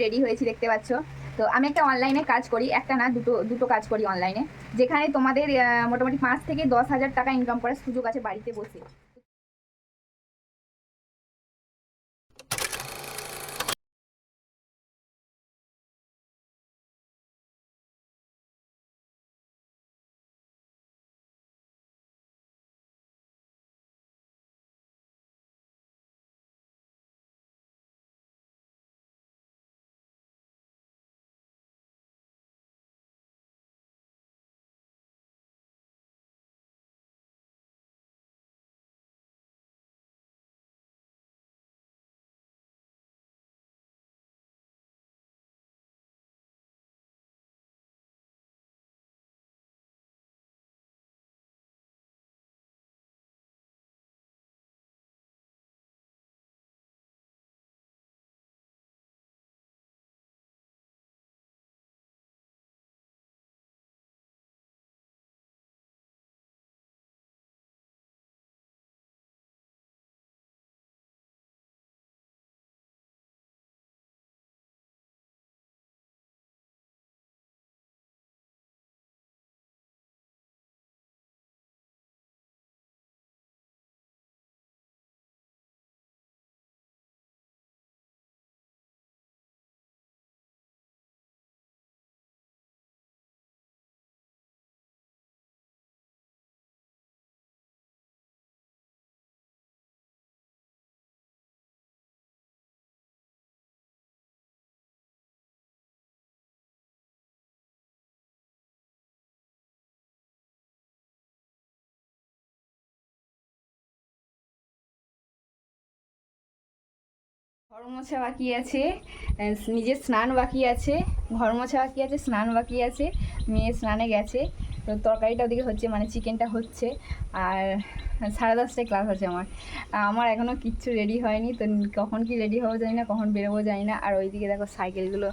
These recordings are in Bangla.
রেডি হয়েছি দেখতে পাচ্ছ। তো আমি একটা অনলাইনে কাজ করি, একটা না দুটো দুটো কাজ করি অনলাইনে, যেখানে তোমাদের মোটামুটি 5 থেকে 10 হাজার টাকা ইনকাম করার সুযোগ আছে বাড়িতে বসে। ঘর মোছা বাকি আছে, নিজের স্নান বাকি আছে, ঘর মোছা বাকি আছে, স্নান বাকি আছে, মেয়ে স্নানে গেছে। তো তরকারিটা ওদিকে হচ্ছে, মানে চিকেনটা হচ্ছে। আর 10:30টায় ক্লাস আছে আমার। আমার এখনও কিচ্ছু রেডি হয়নি, তো কখন কি রেডি হবো জানি না, কখন বেরোবো জানি না। আর ওইদিকে দেখো সাইকেলগুলো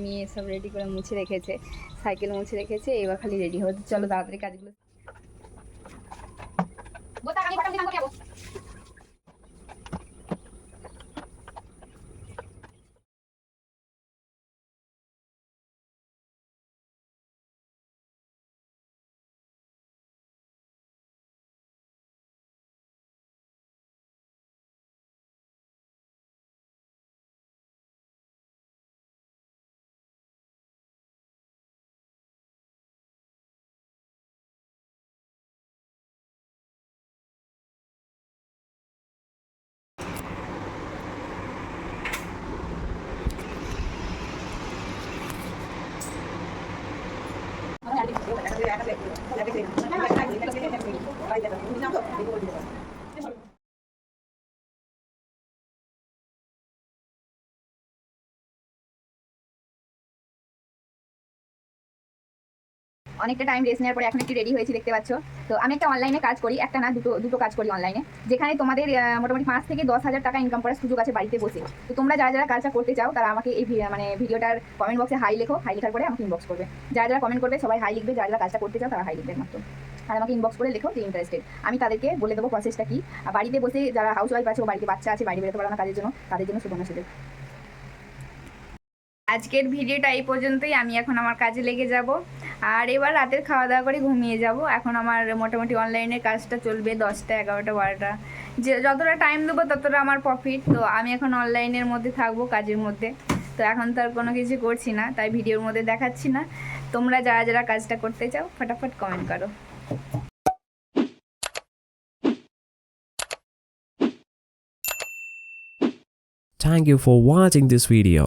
মেয়ে সব রেডি করে মুছে রেখেছে, সাইকেল মুছে রেখেছে, এবার খালি রেডি হতে। চলো তাড়াতাড়ি কাজগুলো। অনেকটা টাইম রেস্ট নেওয়ার পরে এখন একটু রেডি হয়েছি দেখতে পাচ্ছ। তো আমি একটা অনলাইনে কাজ করি, একটা না দুটো কাজ করি অনলাইনে, যেখানে তোমাদের মোটামুটি 5 থেকে 10 হাজার টাকা ইনকাম করার সুযোগ আছে বাড়িতে বসে। তো তোমরা যারা যারা কাজটা করতে চাও তারা আমাকে এই মানে ভিডিওটার কমেন্ট বক্সে হাই লেখো, হাই লেখার পরে আমাকে ইনবক্স করবে। যারা যারা কমেন্ট করবে সবাই হাই লিখবে, যারা যারা কাজটা করতে চাও তারা হাই লিখবে মাত্র। আর আমাকে ইনবক্স করে লেখো যে ইন্টারেস্টেড, আমি তাদেরকে বলে দেবো প্রসেসটা কি। আর বাড়িতে বসে যারা হাউস ওয়াইফ আছে, বাড়িতে বাচ্চা আছে, বাইরে বেরোতে পারে না কাজের জন্য, তাদের জন্য সুবর্ণ সুযোগ। আজকের ভিডিওটা এই পর্যন্তই। আমি এখন আমার কাজে লেগে যাব, আর এবার রাতের খাওয়া দাওয়া করে ঘুমিয়ে যাব। এখন আমার মোটামুটি অনলাইনের কাজটা চলবে 10টা 11টা 12টা, যে যতটা টাইম দেবো ততটা আমার প্রফিট। তো আমি এখন অনলাইনের মধ্যে থাকবো, কাজের মধ্যে। তো এখন তো আর কোনো কিছু করছি না, তাই ভিডিওর মধ্যে দেখাচ্ছি না। তোমরা যারা যারা কাজটা করতে চাও ফটাফট কমেন্ট করো। Thank you for watching this video.